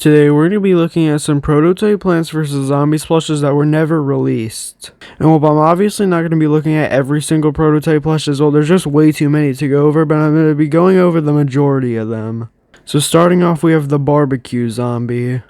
Today we're going to be looking at some prototype Plants vs. Zombies plushes that were never released. And while I'm obviously not going to be looking at every single prototype plush as well, there's just way too many to go over, but I'm going to be going over the majority of them. So starting off, we have the barbecue zombie.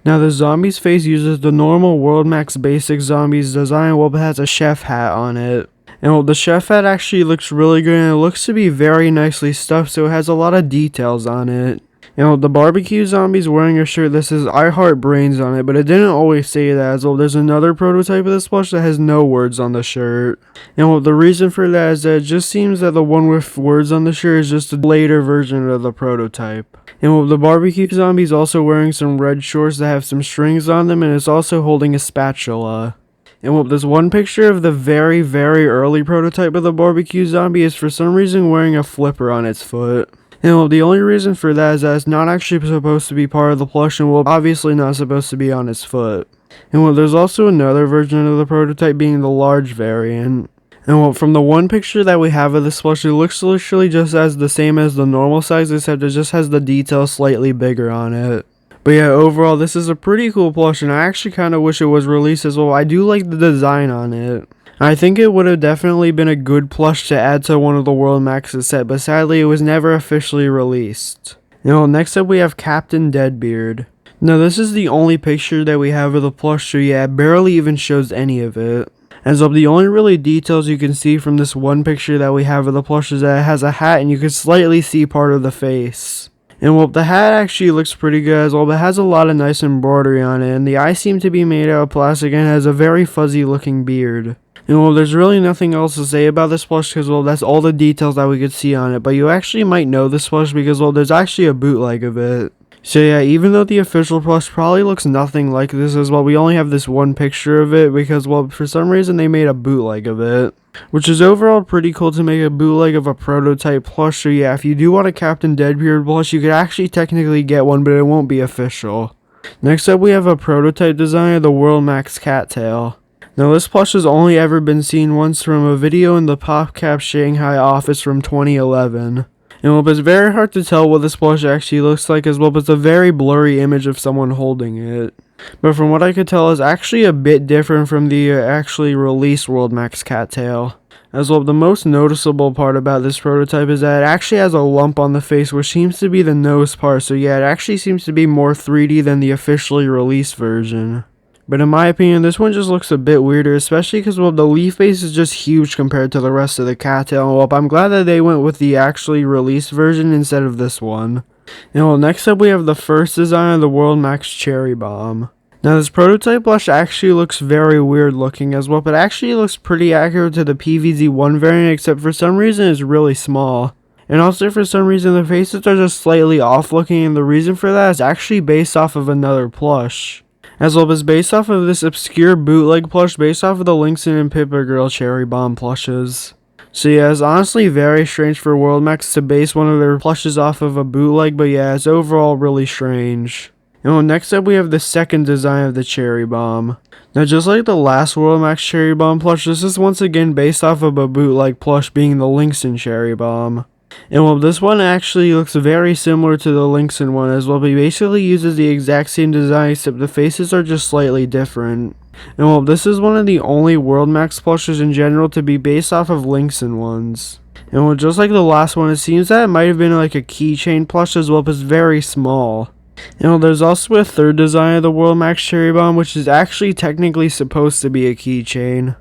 Now the zombie's face uses the normal World Max basic zombies design, while it has a chef hat on it. And well, the chef hat actually looks really good, and it looks to be very nicely stuffed, so it has a lot of details on it. And the barbecue zombie's wearing a shirt that says I Heart Brains on it, but it didn't always say that, as well there's another prototype of this plush that has no words on the shirt. And well, the reason for that is that it just seems that the one with words on the shirt is just a later version of the prototype. And well, the barbecue zombie's also wearing some red shorts that have some strings on them, and it's also holding a spatula. And well, this one picture of the very early prototype of the barbecue zombie is for some reason wearing a flipper on its foot. And well, the only reason for that is that it's not actually supposed to be part of the plush, and well, obviously not supposed to be on its foot. And well, there's also another version of the prototype being the large variant. And well, from the one picture that we have of this plush, it looks literally just as the same as the normal size, except it just has the details slightly bigger on it. But yeah, overall, this is a pretty cool plush, and I actually kind of wish it was released as well. I do like the design on it. I think it would have definitely been a good plush to add to one of the World Max's set, but sadly it was never officially released. Now, next up we have Captain Deadbeard. Now this is the only picture that we have of the plush, so yeah, it barely even shows any of it. As of the only really details you can see from this one picture that we have of the plush is that it has a hat and you can slightly see part of the face. And well, the hat actually looks pretty good as well, but it has a lot of nice embroidery on it, and the eyes seem to be made out of plastic and has a very fuzzy looking beard. And well, there's really nothing else to say about this plush because, well, that's all the details that we could see on it. But you actually might know this plush because, well, there's actually a bootleg of it. So yeah, even though the official plush probably looks nothing like this as well, we only have this one picture of it because, well, for some reason they made a bootleg of it. Which is overall pretty cool to make a bootleg of a prototype plush. So yeah, if you do want a Captain Deadbeard plush, you could actually technically get one, but it won't be official. Next up, we have a prototype design of the World Max Cattail. Now this plush has only ever been seen once from a video in the PopCap Shanghai office from 2011. And well, it's very hard to tell what this plush actually looks like as well, but it's a very blurry image of someone holding it. But from what I could tell, it's actually a bit different from the actually released World Max Cattail. As well, the most noticeable part about this prototype is that it actually has a lump on the face, which seems to be the nose part, so yeah, it actually seems to be more 3D than the officially released version. But in my opinion, this one just looks a bit weirder, especially because, well, the leaf base is just huge compared to the rest of the cattail. Well, I'm glad that they went with the actually released version instead of this one. And well, next up we have the first design of the World Max Cherry Bomb. Now this prototype plush actually looks very weird looking as well, but actually looks pretty accurate to the PVZ1 variant, except for some reason it's really small. And also for some reason the faces are just slightly off looking, and the reason for that is actually based off of another plush. As well as based off of this obscure bootleg plush based off of the Lynxen and Pippa Girl Cherry Bomb plushes. So yeah, it's honestly very strange for World Max to base one of their plushes off of a bootleg, but yeah, it's overall really strange. And well, next up we have the second design of the Cherry Bomb. Now just like the last World Max Cherry Bomb plush, this is once again based off of a bootleg plush being the Lynxen Cherry Bomb. And well, this one actually looks very similar to the Lynxen one as well, but he basically uses the exact same design except the faces are just slightly different. And well, this is one of the only World Max plushes in general to be based off of Lynxen ones. And well, just like the last one, it seems that it might have been like a keychain plush as well, but it's very small. And well, there's also a third design of the World Max Cherry Bomb, which is actually technically supposed to be a keychain.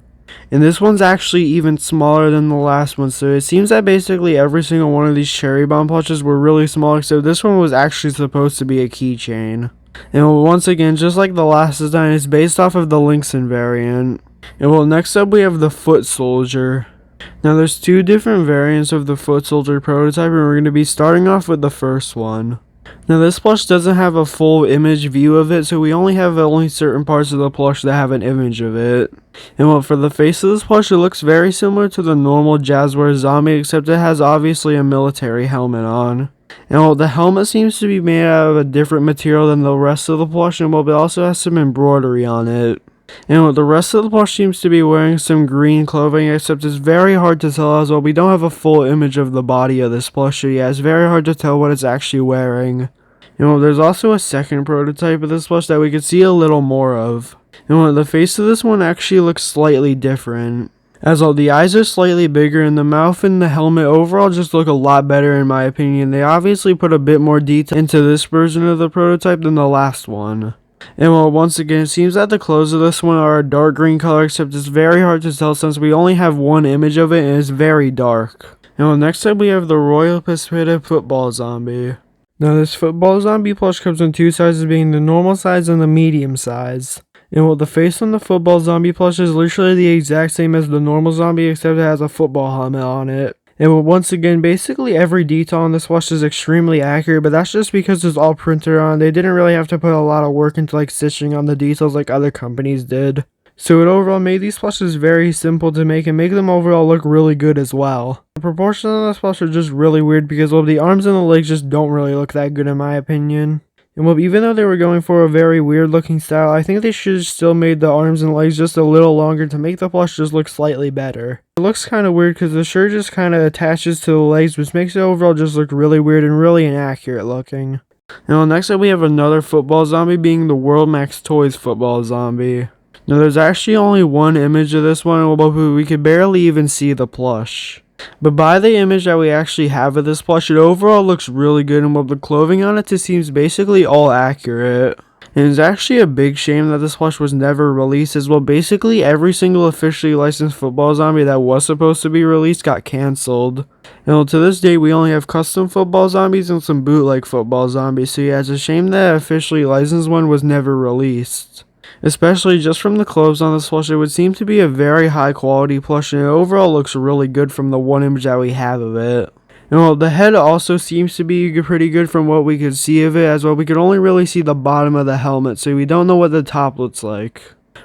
And this one's actually even smaller than the last one, so it seems that basically every single one of these Cherry Bomb plushes were really small, except this one was actually supposed to be a keychain. And once again, just like the last design, it's based off of the Lynxen variant. And well, next up we have the Foot Soldier. Now there's two different variants of the Foot Soldier prototype, and we're going to be starting off with the first one. Now this plush doesn't have a full image view of it, so we only have certain parts of the plush that have an image of it. And well, for the face of this plush, it looks very similar to the normal Jazzware zombie, except it has obviously a military helmet on. And well, the helmet seems to be made out of a different material than the rest of the plush, and well, it also has some embroidery on it. And well, the rest of the plush seems to be wearing some green clothing, except it's very hard to tell as well. We don't have a full image of the body of this plush, so yeah, it's very hard to tell what it's actually wearing. There's also a second prototype of this plush that we could see a little more of. The face of this one actually looks slightly different. As all the eyes are slightly bigger and the mouth and the helmet overall just look a lot better in my opinion. They obviously put a bit more detail into this version of the prototype than the last one. And once again, it seems that the clothes of this one are a dark green color, except it's very hard to tell since we only have one image of it and it's very dark. And next up we have the Royal Pacific Football Zombie. Now this football zombie plush comes in two sizes, being the normal size and the medium size. And the face on the football zombie plush is literally the exact same as the normal zombie, except it has a football helmet on it. And once again, basically every detail on this plush is extremely accurate, but that's just because it's all printed on. They didn't really have to put a lot of work into stitching on the details like other companies did. So it overall made these plushes very simple to make and make them overall look really good as well. The proportions on this plush are just really weird because the arms and the legs just don't really look that good in my opinion. And even though they were going for a very weird looking style, I think they should have still made the arms and legs just a little longer to make the plush just look slightly better. It looks kind of weird because the shirt just kind of attaches to the legs, which makes it overall just look really weird and really inaccurate looking. Now next up we have another football zombie, being the World Max Toys football zombie. Now there's actually only one image of this one, but we could barely even see the plush. But by the image that we actually have of this plush, it overall looks really good, and the clothing on it seems basically all accurate. And it's actually a big shame that this plush was never released, as basically every single officially licensed football zombie that was supposed to be released got cancelled. And to this day we only have custom football zombies and some bootleg football zombies, so yeah, it's a shame that officially licensed one was never released. Especially just from the clothes on this plush, it would seem to be a very high quality plush, and it overall looks really good from the one image that we have of it. And the head also seems to be pretty good from what we could see of it, as we could only really see the bottom of the helmet, so we don't know what the top looks like.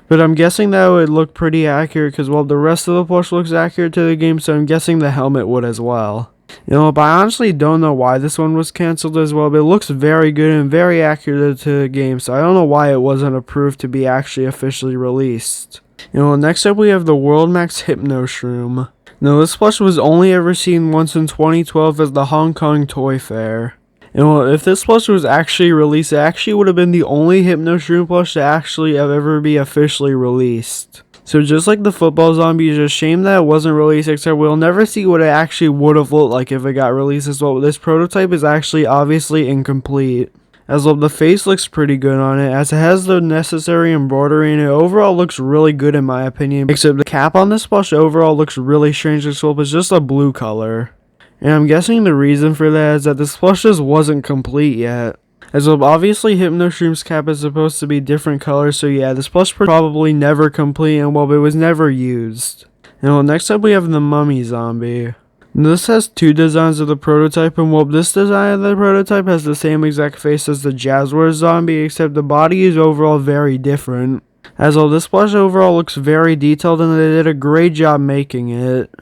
But I'm guessing that would look pretty accurate because the rest of the plush looks accurate to the game, so I'm guessing the helmet would as well. But I honestly don't know why this one was cancelled as well, but it looks very good and very accurate to the game, so I don't know why it wasn't approved to be actually officially released. Next up we have the World Max Hypno Shroom. Now this plush was only ever seen once in 2012 as the Hong Kong Toy Fair. And if this plush was actually released, it actually would have been the only Hypno Shroom plush to actually ever be officially released. So just like the football zombie, it's a shame that it wasn't released, except we'll never see what it actually would have looked like if it got released as well. This prototype is actually obviously incomplete, as the face looks pretty good on it, as it has the necessary embroidery, and it overall looks really good in my opinion, except the cap on this plush overall looks really strange as well. It's just a blue color. And I'm guessing the reason for that is that this plush just wasn't complete yet. As obviously Hypno Shroom's cap is supposed to be different colors, so yeah, this plush probably never complete, and it was never used. And next up we have the Mummy Zombie. This has two designs of the prototype, and this design of the prototype has the same exact face as the Jazzwares Zombie, except the body is overall very different. As this plush overall looks very detailed, and they did a great job making it.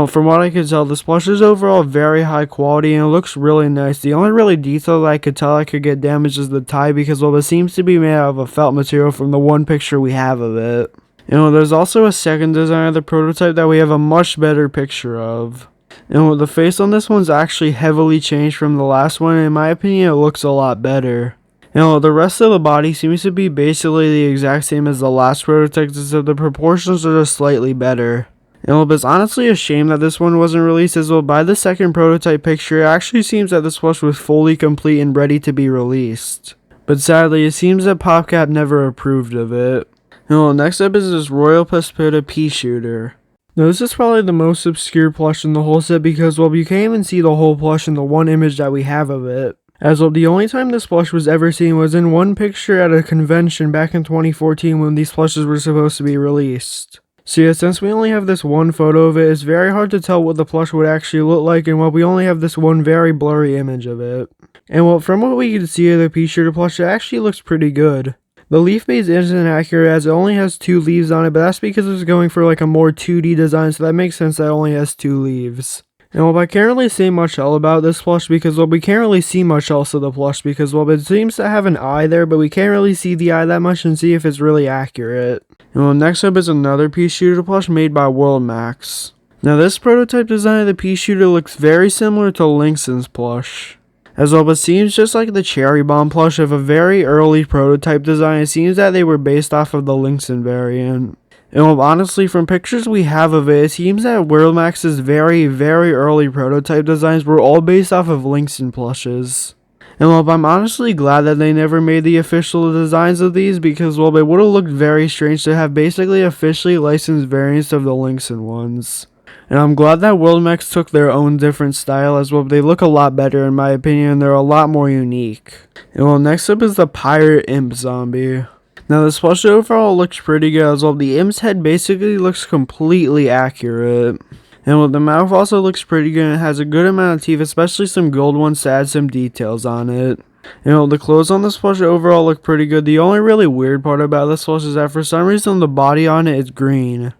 From what I could tell, this plush is overall very high quality and it looks really nice. The only really detail that I could tell I could get damaged is the tie, because it seems to be made out of a felt material from the one picture we have of it. There's also a second design of the prototype that we have a much better picture of. The face on this one's actually heavily changed from the last one, and in my opinion it looks a lot better. The rest of the body seems to be basically the exact same as the last prototype, except the proportions are just slightly better. It's honestly a shame that this one wasn't released, as by the second prototype picture, it actually seems that this plush was fully complete and ready to be released. But sadly, it seems that PopCap never approved of it. Next up is this Royal Pacific Pea Shooter. Now this is probably the most obscure plush in the whole set, because you can't even see the whole plush in the one image that we have of it. As the only time this plush was ever seen was in one picture at a convention back in 2014 when these plushes were supposed to be released. So yeah, since we only have this one photo of it, it's very hard to tell what the plush would actually look like, and we only have this one very blurry image of it. And from what we can see of the pea shooter plush, it actually looks pretty good. The leaf base isn't accurate as it only has 2 leaves on it, but that's because it's going for a more 2D design, so that makes sense that it only has 2 leaves. And I can't really say much else about this plush because we can't really see much else of the plush because it seems to have an eye there, but we can't really see the eye that much and see if it's really accurate. And next up is another pea shooter plush made by World Max. Now this prototype design of the pea shooter looks very similar to Lynx's plush. As well, but seems just like the Cherry Bomb plush of a very early prototype design. It seems that they were based off of the Lynxen variant. And well, honestly, from pictures we have of it, it seems that Worldmax's very, very early prototype designs were all based off of Lynxen plushes. And well, I'm honestly glad that they never made the official designs of these because, well, it would have looked very strange to have basically officially licensed variants of the Lynxen ones. And I'm glad that Worldmax took their own different style as well. They look a lot better in my opinion, and they're a lot more unique. And well, next up is the Pirate Imp Zombie. Now this plush overall looks pretty good as well. The Imp's head basically looks completely accurate. And well, the mouth also looks pretty good and it has a good amount of teeth, especially some gold ones to add some details on it. And well, the clothes on this plush overall look pretty good. The only really weird part about this plush is that for some reason the body on it is green,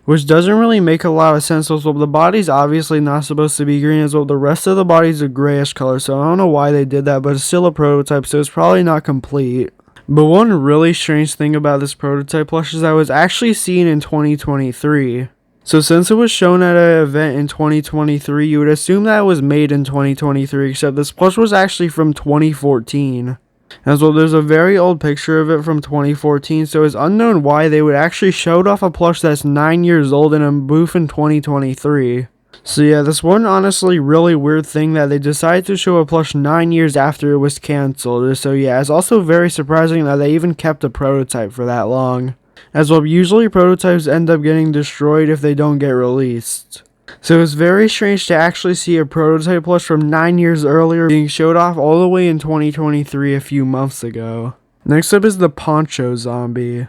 which doesn't really make a lot of sense. Well, the body's obviously not supposed to be green as well. The rest of the body's a grayish color, so I don't know why they did that, but it's still a prototype, so it's probably not complete. But one really strange thing about this prototype plush is that it was actually seen in 2023. So since it was shown at an event in 2023, you would assume that it was made in 2023, except this plush was actually from 2014. As well, there's a very old picture of it from 2014, so it's unknown why they would actually show off a plush that's 9 years old in a booth in 2023. So yeah, this one honestly really weird thing that they decided to show a plush 9 years after it was cancelled. So yeah, it's also very surprising that they even kept a prototype for that long. As well, usually prototypes end up getting destroyed if they don't get released. So it's very strange to actually see a prototype plush from 9 years earlier being showed off all the way in 2023 a few months ago. Next up is the Poncho Zombie.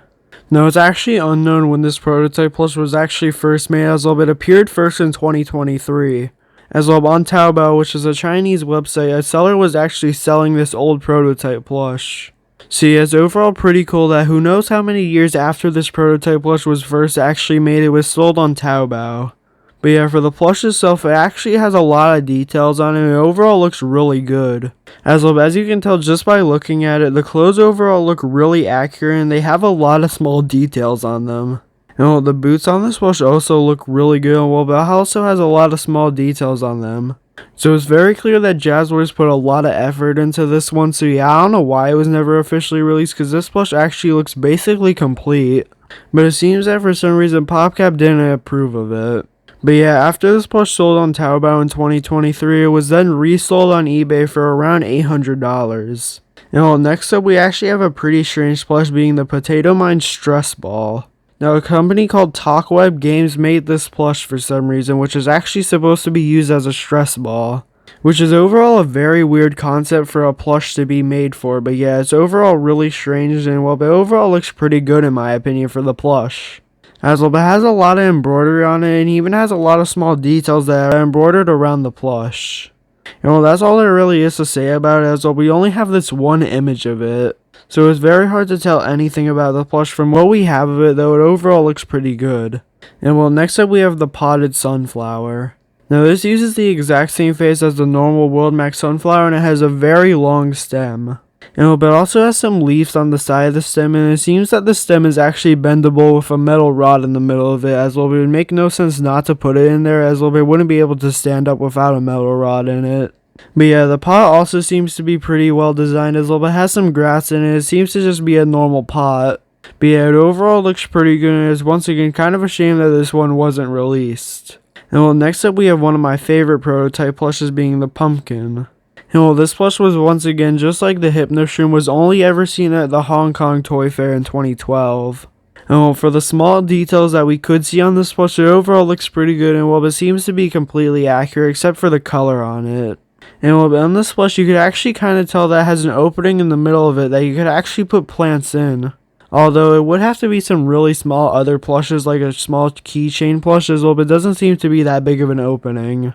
Now it's actually unknown when this prototype plush was actually first made as well, but it appeared first in 2023. As well, on Taobao, which is a Chinese website, a seller was actually selling this old prototype plush. So yeah, it's overall pretty cool that who knows how many years after this prototype plush was first actually made, it was sold on Taobao. But yeah, for the plush itself, it actually has a lot of details on it, and it overall looks really good. As well, as you can tell just by looking at it, the clothes overall look really accurate, and they have a lot of small details on them. And well, the boots on this plush also look really good, and well, but it also has a lot of small details on them. So it's very clear that Jazzwares put a lot of effort into this one, so yeah, I don't know why it was never officially released, because this plush actually looks basically complete. But it seems that for some reason PopCap didn't approve of it. But yeah, after this plush sold on Taobao in 2023, it was then resold on eBay for around $800. And well, next up we actually have a pretty strange plush being the Potato Mine Stress Ball. Now a company called Talkweb Games made this plush for some reason, which is actually supposed to be used as a stress ball. Which is overall a very weird concept for a plush to be made for, but yeah, it's overall really strange and well, but overall looks pretty good in my opinion for the plush. As well, but it has a lot of embroidery on it, and even has a lot of small details that are embroidered around the plush. And well, that's all there really is to say about it, as well, we only have this one image of it. So it's very hard to tell anything about the plush from what we have of it, though it overall looks pretty good. And well, next up we have the Potted Sunflower. Now this uses the exact same face as the normal Worldmax Sunflower, and it has a very long stem. And but it also has some leaves on the side of the stem, and it seems that the stem is actually bendable with a metal rod in the middle of it, as well. It would make no sense not to put it in there, as well. It wouldn't be able to stand up without a metal rod in it. But yeah, the pot also seems to be pretty well designed as well, but has some grass in it. It seems to just be a normal pot. But yeah, it overall looks pretty good, and it's once again kind of a shame that this one wasn't released. And well, next up we have one of my favorite prototype plushes being the Pumpkin. And well, this plush was once again just like the Hypnoshroom, was only ever seen at the Hong Kong Toy Fair in 2012. And well, for the small details that we could see on this plush, it overall looks pretty good, and well, it seems to be completely accurate except for the color on it. And well, on this plush you could actually kind of tell that it has an opening in the middle of it that you could actually put plants in. Although it would have to be some really small other plushes like a small keychain plush as well, but it doesn't seem to be that big of an opening.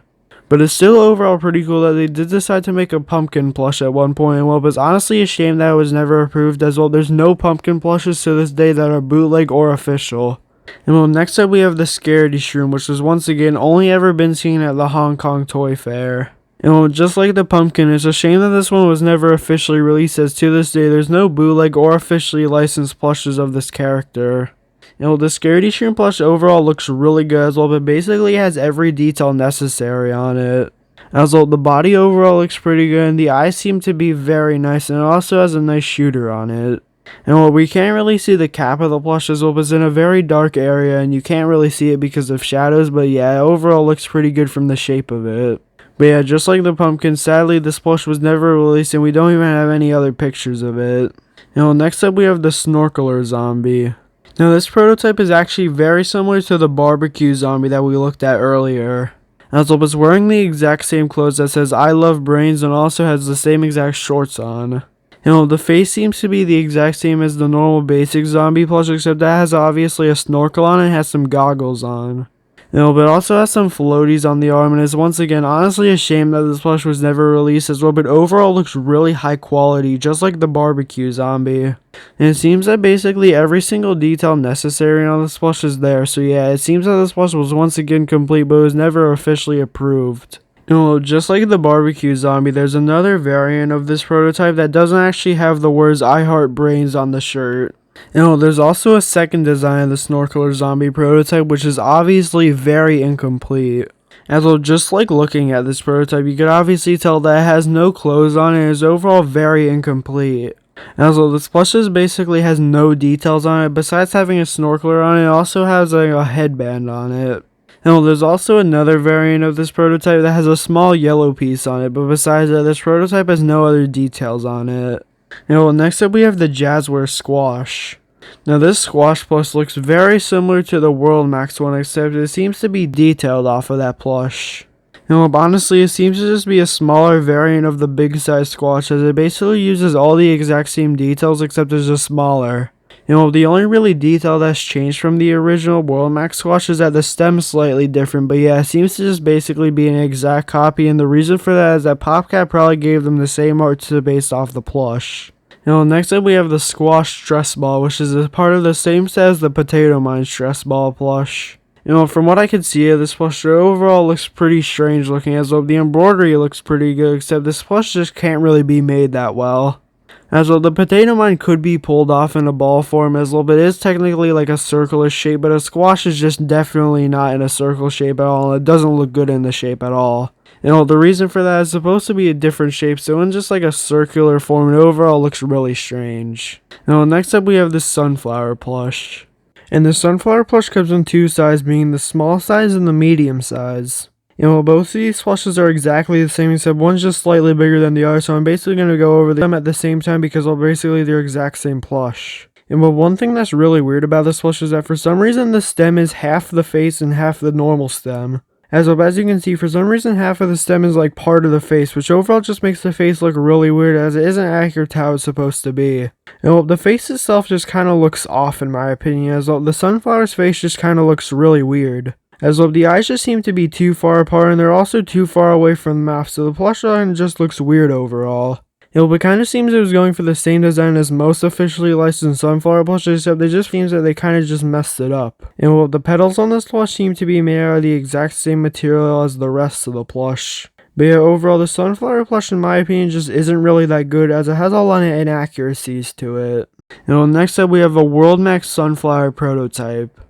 But it's still overall pretty cool that they did decide to make a pumpkin plush at one point, and well, it was honestly a shame that it was never approved as well. There's no pumpkin plushes to this day that are bootleg or official. And well, next up we have the Scaredy Shroom, which was once again only ever been seen at the Hong Kong Toy Fair. And well, just like the pumpkin, it's a shame that this one was never officially released, as to this day there's no bootleg or officially licensed plushes of this character. And well, the Scaredy Shroom plush overall looks really good as well, but basically has every detail necessary on it. As well, the body overall looks pretty good, and the eyes seem to be very nice, and it also has a nice shooter on it. And well, we can't really see the cap of the plush as well, but it's in a very dark area, and you can't really see it because of shadows, but yeah, it overall looks pretty good from the shape of it. But yeah, just like the pumpkin, sadly this plush was never released, and we don't even have any other pictures of it. Now, next up we have the snorkeler zombie. Now, this prototype is actually very similar to the barbecue zombie that we looked at earlier. As well, it's wearing the exact same clothes that says I love brains and also has the same exact shorts on. The face seems to be the exact same as the normal basic zombie plush, except that has obviously a snorkel on and has some goggles on. But it also has some floaties on the arm, and is once again honestly a shame that this plush was never released as well, but overall looks really high quality, just like the barbecue zombie. And it seems that basically every single detail necessary on this plush is there, so yeah, it seems that this plush was once again complete, but was never officially approved. Just like the barbecue zombie, there's another variant of this prototype that doesn't actually have the words I heart brains on the shirt. There's also a second design of the snorkeler zombie prototype, which is obviously very incomplete. As well, just like looking at this prototype, you can obviously tell that it has no clothes on and is overall very incomplete. As well, this plushes basically has no details on it. Besides having a snorkeler on it, it also has a headband on it. There's also another variant of this prototype that has a small yellow piece on it, but besides that, this prototype has no other details on it. Next up we have the Jazzware Squash. Now, this squash plush looks very similar to the World Max one, except it seems to be detailed off of that plush. Honestly, it seems to just be a smaller variant of the big size squash, as it basically uses all the exact same details except it's just smaller. The only really detail that's changed from the original World Max squash is that the stem is slightly different, but yeah, it seems to just basically be an exact copy, and the reason for that is that PopCap probably gave them the same art based off the plush. Next up we have the Squash Stress Ball, which is a part of the same set as the Potato Mine Stress Ball plush. From what I can see of this plush, it overall looks pretty strange looking, as well the embroidery looks pretty good, except this plush just can't really be made that well. As well, the potato mine could be pulled off in a ball form as well, but it is technically like a circular shape, but a squash is just definitely not in a circle shape at all, and it doesn't look good in the shape at all. The reason for that is supposed to be a different shape, so in just like a circular form, it overall looks really strange. Next up we have the sunflower plush. And the sunflower plush comes in two sizes, being the small size and the medium size. Both of these plushes are exactly the same, except one's just slightly bigger than the other, so I'm basically going to go over them at the same time because basically they're exact same plush. One thing that's really weird about this plush is that for some reason the stem is half the face and half the normal stem. As you can see, for some reason half of the stem is like part of the face, which overall just makes the face look really weird, as it isn't accurate to how it's supposed to be. The face itself just kind of looks off in my opinion, as the sunflower's face just kind of looks really weird. As well, the eyes just seem to be too far apart, and they're also too far away from the mouth, so the plush line just looks weird overall. It kind of seems it was going for the same design as most officially licensed sunflower plushes, except it just seems that they kind of just messed it up. The petals on this plush seem to be made out of the exact same material as the rest of the plush. But yeah, overall, the sunflower plush in my opinion just isn't really that good, as it has a lot of inaccuracies to it. Next up we have a World Max sunflower prototype.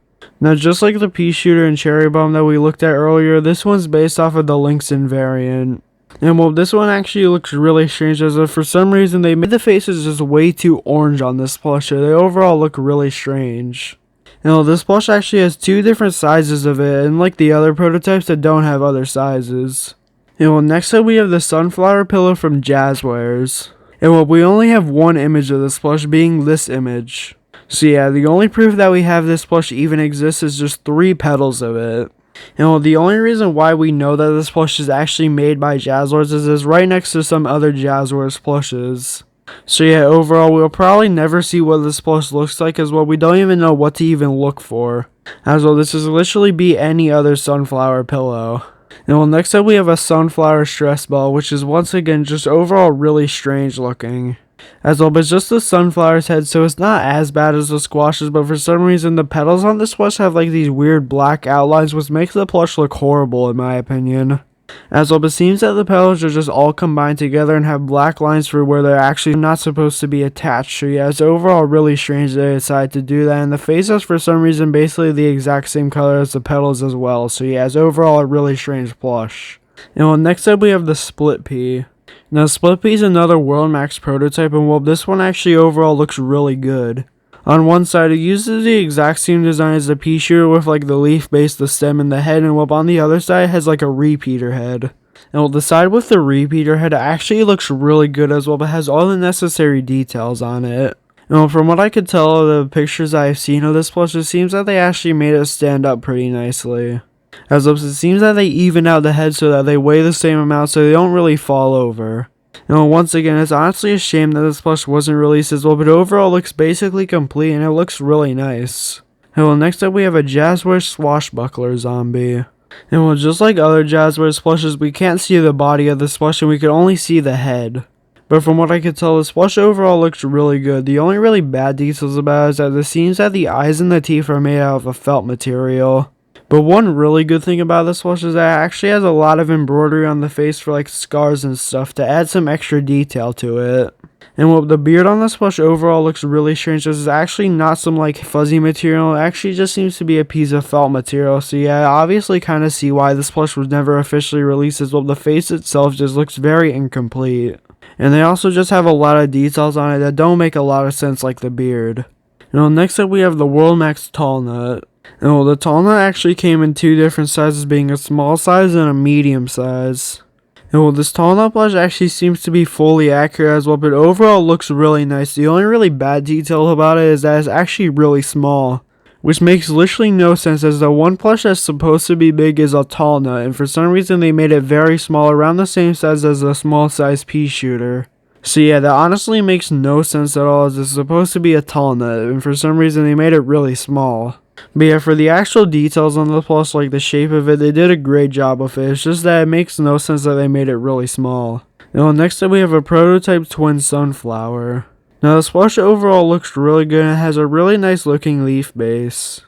Now, just like the pea shooter and cherry bomb that we looked at earlier, this one's based off of the Lynxen variant. And this one actually looks really strange, as if for some reason they made the faces just way too orange on this plush, so they overall look really strange. This plush actually has two different sizes of it, unlike the other prototypes that don't have other sizes. Next up we have the sunflower pillow from Jazzwares. And we only have one image of this plush, being this image. So yeah, the only proof that we have this plush even exists is just 3 petals of it. The only reason why we know that this plush is actually made by Jazzwares is it's right next to some other Jazzwares plushes. So yeah, overall we'll probably never see what this plush looks like, as well we don't even know what to even look for. As well, this is literally be any other sunflower pillow. Next up we have a sunflower stress ball, which is once again just overall really strange looking. As well, but it's just the sunflower's head, so it's not as bad as the squashes, but for some reason the petals on this plush have like these weird black outlines, which makes the plush look horrible in my opinion. As well, but it seems that the petals are just all combined together and have black lines for where they're actually not supposed to be attached, so yeah, it's overall really strange they decided to do that, and the face is for some reason basically the exact same color as the petals as well, so yeah, it's overall a really strange plush. And well, next up we have the Split Pea. Now, Split Pea is another World Max prototype, and well, this one actually overall looks really good. On one side, it uses the exact same design as the pea shooter with like the leaf base, the stem, and the head, and well, on the other side, it has like a repeater head. And well, the side with the repeater head actually looks really good as well, but has all the necessary details on it. And well, from what I could tell of the pictures I've seen of this plush, it seems that they actually made it stand up pretty nicely. As it seems that they even out the head so that they weigh the same amount so they don't really fall over. And once again, it's honestly a shame that this plush wasn't released as well, but overall looks basically complete and it looks really nice. And well, next up we have a Jazzware Swashbuckler Zombie. And well, just like other Jazzware plushes, we can't see the body of this plush and we can only see the head. But from what I could tell, this plush overall looks really good. The only really bad details about it is that it seems that the eyes and the teeth are made out of a felt material. But one really good thing about this plush is that it actually has a lot of embroidery on the face for like scars and stuff to add some extra detail to it. And well, the beard on this plush overall looks really strange. This is actually not some like fuzzy material. It actually just seems to be a piece of felt material. So yeah, I obviously kind of see why this plush was never officially released as well. The face itself just looks very incomplete. And they also just have a lot of details on it that don't make a lot of sense, like the beard. And well, next up we have the World Max Tall Nut. And well, the Tall Nut actually came in two different sizes, being a small size and a medium size. And well, this Tall Nut plush actually seems to be fully accurate as well, but overall looks really nice. The only really bad detail about it is that it's actually really small, which makes literally no sense as the one plush that's supposed to be big is a Tall Nut, and for some reason they made it very small, around the same size as the small size pea shooter. So yeah, that honestly makes no sense at all as it's supposed to be a Tall Nut, and for some reason they made it really small. But yeah, for the actual details on the plush, like the shape of it, they did a great job with it. It's just that it makes no sense that they made it really small. Now next up we have a prototype twin sunflower. Now this plush overall looks really good and it has a really nice looking leaf base.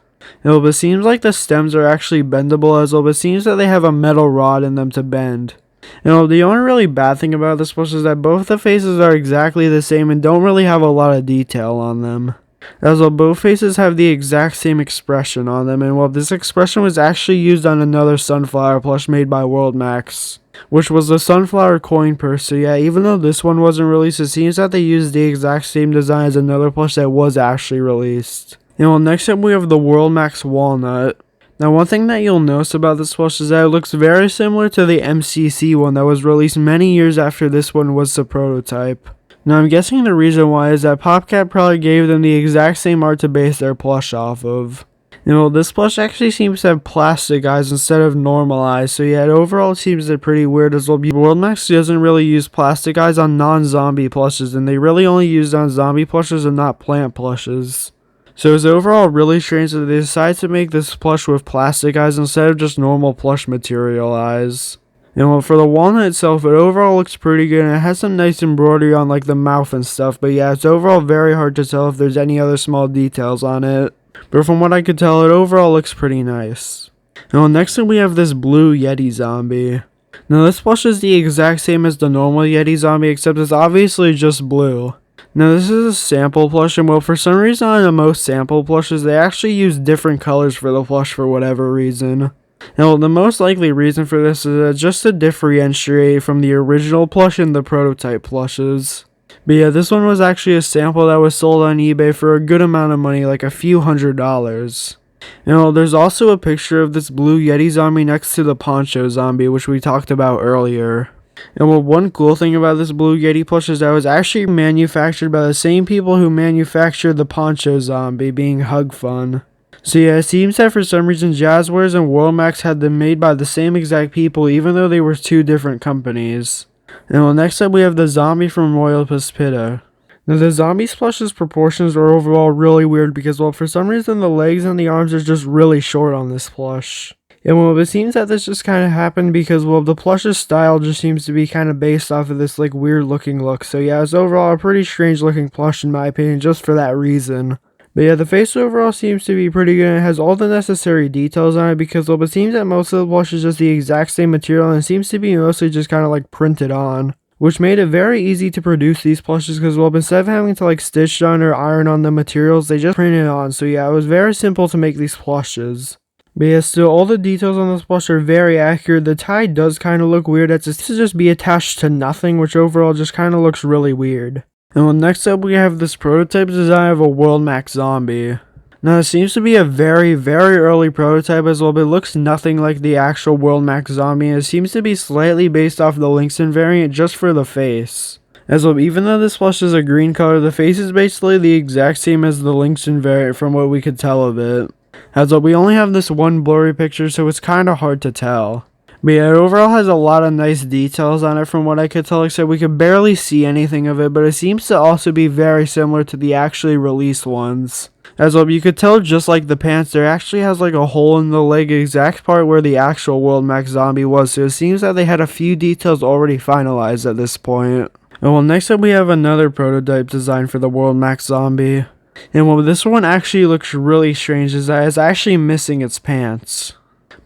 But it seems like the stems are actually bendable as well, but it seems that they have a metal rod in them to bend. And the only really bad thing about this plush is that both the faces are exactly the same and don't really have a lot of detail on them. As well, both faces have the exact same expression on them, and well, this expression was actually used on another sunflower plush made by World Max, which was the sunflower coin purse. So yeah, even though this one wasn't released, it seems that they used the exact same design as another plush that was actually released. And well, next up we have the World Max Walnut. Now one thing that you'll notice about this plush is that it looks very similar to the MCC one that was released many years after this one was the prototype. Now I'm guessing the reason why is that PopCap probably gave them the exact same art to base their plush off of. This plush actually seems to have plastic eyes instead of normal eyes, so yeah, it overall seems pretty weird as well. World Max doesn't really use plastic eyes on non-zombie plushes, and they really only use on zombie plushes and not plant plushes. So it's overall really strange that they decided to make this plush with plastic eyes instead of just normal plush material eyes. And well, for the walnut itself, it overall looks pretty good and it has some nice embroidery on like the mouth and stuff, but yeah, it's overall very hard to tell if there's any other small details on it. But from what I could tell, it overall looks pretty nice. And well, next up we have this blue Yeti zombie. Now this plush is the exact same as the normal Yeti zombie, except it's obviously just blue. Now this is a sample plush, and well, for some reason on the most sample plushes, they actually use different colors for the plush for whatever reason. Now the most likely reason for this is just to differentiate from the original plush and the prototype plushes. But yeah, this one was actually a sample that was sold on eBay for a good amount of money, like a few $100s. Now there's also a picture of this blue Yeti zombie next to the poncho zombie, which we talked about earlier. And well, one cool thing about this blue Yeti plush is that it was actually manufactured by the same people who manufactured the poncho zombie, being Hug Fun. So yeah, it seems that for some reason Jazzwares and World Max had them made by the same exact people, even though they were two different companies. And well, next up we have the zombie from Royal Pispita. Now the zombie's plush's proportions are overall really weird because, well, for some reason the legs and the arms are just really short on this plush. And well, it seems that this just kind of happened because, well, the plush's style just seems to be kind of based off of this like weird looking look. So yeah, it's overall a pretty strange looking plush in my opinion, just for that reason. But yeah, the face overall seems to be pretty good and it has all the necessary details on it because, well, it seems that most of the plush is just the exact same material and it seems to be mostly just kind of like printed on, which made it very easy to produce these plushes because, well, instead of having to like stitch on or iron on the materials, they just printed on. So yeah, it was very simple to make these plushes. But yeah, still, all the details on this plush are very accurate. The tie does kind of look weird as it seems to just be attached to nothing, which overall just kind of looks really weird. And well, next up we have this prototype design of a World Max zombie. Now, it seems to be a very, very early prototype as well, but it looks nothing like the actual World Max zombie, and it seems to be slightly based off the Lynxen variant just for the face. As well, even though this plush is a green color, the face is basically the exact same as the Lynxen variant from what we could tell of it. As well, we only have this one blurry picture, so it's kind of hard to tell. But yeah, it overall has a lot of nice details on it from what I could tell, except we could barely see anything of it, but it seems to also be very similar to the actually released ones. As well, you could tell just like the pants, there actually has like a hole in the leg exact part where the actual World Max zombie was, so it seems that they had a few details already finalized at this point. And well, next up we have another prototype design for the World Max zombie. And well, this one actually looks really strange as that it's actually missing its pants.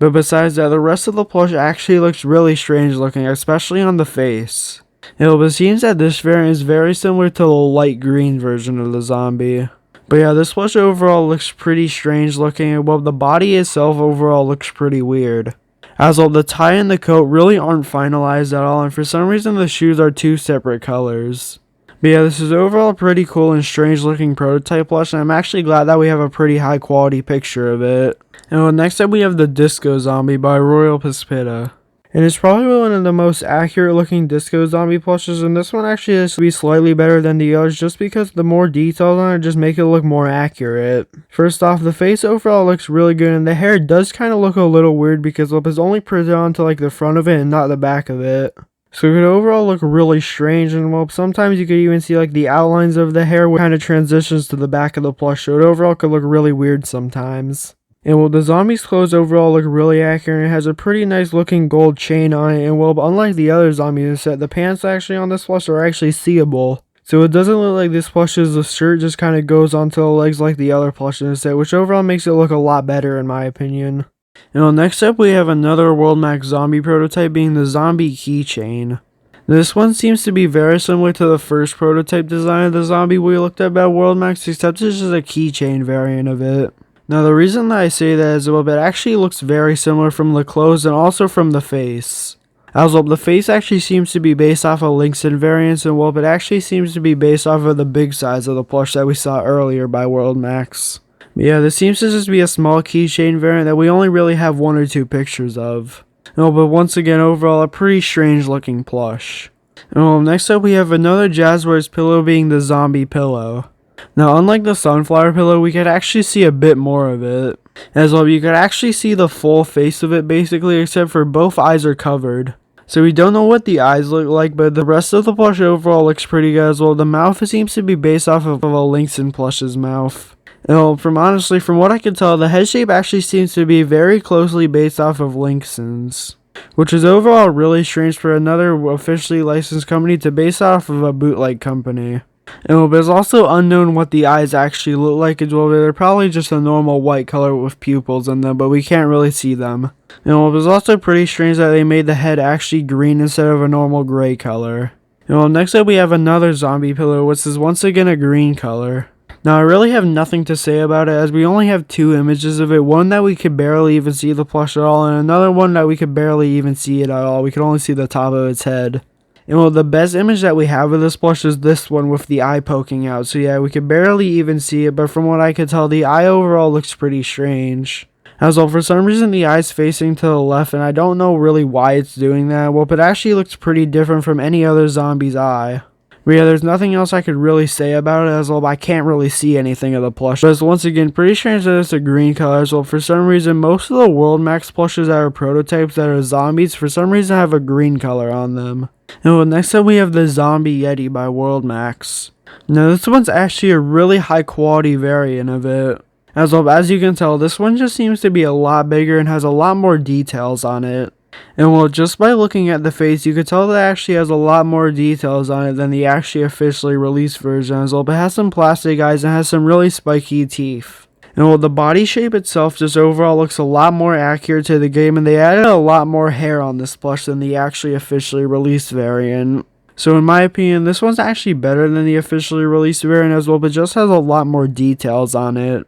But besides that, the rest of the plush actually looks really strange looking, especially on the face. But it seems that this variant is very similar to the light green version of the zombie. But yeah, this plush overall looks pretty strange looking, and well, the body itself overall looks pretty weird. As well, the tie and the coat really aren't finalized at all, and for some reason the shoes are two separate colors. But yeah, this is overall a pretty cool and strange looking prototype plush, and I'm actually glad that we have a pretty high quality picture of it. And well, next up we have the Disco Zombie by Royal Pispita. And it's probably one of the most accurate looking disco zombie plushes, and this one actually has to be slightly better than the others just because the more details on it just make it look more accurate. First off, the face overall looks really good, and the hair does kind of look a little weird because it's only printed onto like the front of it and not the back of it. So it could overall look really strange, and well, sometimes you could even see like the outlines of the hair kind of transitions to the back of the plush, so it overall could look really weird sometimes. And well, the zombie's clothes overall look really accurate, and it has a pretty nice looking gold chain on it, and well, unlike the other zombies in the set, the pants actually on this plush are actually seeable. So it doesn't look like this plush's the shirt just kind of goes onto the legs like the other plush in the set, which overall makes it look a lot better in my opinion. And well, next up we have another World Max zombie prototype being the zombie keychain. This one seems to be very similar to the first prototype design of the zombie we looked at by World Max, except it's just a keychain variant of it. Now the reason that I say that is well, it actually looks very similar from the clothes and also from the face. As well, the face actually seems to be based off of Lynxen variants, and well, it actually seems to be based off of the big size of the plush that we saw earlier by World Max. But yeah, this seems to just be a small keychain variant that we only really have one or two pictures of. No, but once again, overall, a pretty strange looking plush. And well, next up we have another Jazzwares pillow being the zombie pillow. Now, unlike the sunflower pillow, we could actually see a bit more of it. As well, you could actually see the full face of it basically, except for both eyes are covered. So we don't know what the eyes look like, but the rest of the plush overall looks pretty good as well. The mouth seems to be based off of a Lynxen plush's mouth. And well, from what I can tell, the head shape actually seems to be very closely based off of Lynxen's, which is overall really strange for another officially licensed company to base off of a bootleg company. And it's also unknown what the eyes actually look like as well. They're probably just a normal white color with pupils in them, but we can't really see them. And it was also pretty strange that they made the head actually green instead of a normal gray color. And well, next up we have another zombie pillow, which is once again a green color. Now I really have nothing to say about it as we only have two images of it, one that we could barely even see the plush at all, and another one that we could barely even see it at all. We could only see the top of its head. And well, the best image that we have of this plush is this one with the eye poking out. So yeah, we could barely even see it, but from what I could tell, the eye overall looks pretty strange. As well, for some reason the eye's facing to the left, and I don't know really why it's doing that. Well, it actually looks pretty different from any other zombie's eye. But yeah, there's nothing else I could really say about it as well, but I can't really see anything of the plush. But it's once again pretty strange that it's a green color as well. For some reason, most of the World Max plushes that are prototypes that are zombies, for some reason have a green color on them. And well, next up we have the Zombie Yeti by World Max. Now this one's actually a really high quality variant of it. As well, as you can tell, this one just seems to be a lot bigger and has a lot more details on it. And well, just by looking at the face, you could tell that it actually has a lot more details on it than the actually officially released version as well. But it has some plastic eyes and has some really spiky teeth. And well, the body shape itself just overall looks a lot more accurate to the game, and they added a lot more hair on this plush than the actually officially released variant. So in my opinion, this one's actually better than the officially released variant as well, but just has a lot more details on it.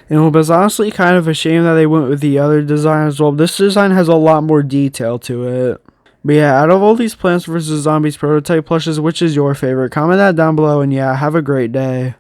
And well, it's honestly kind of a shame that they went with the other design as well. This design has a lot more detail to it. But yeah, out of all these Plants vs. Zombies prototype plushes, which is your favorite? Comment that down below, and yeah, have a great day.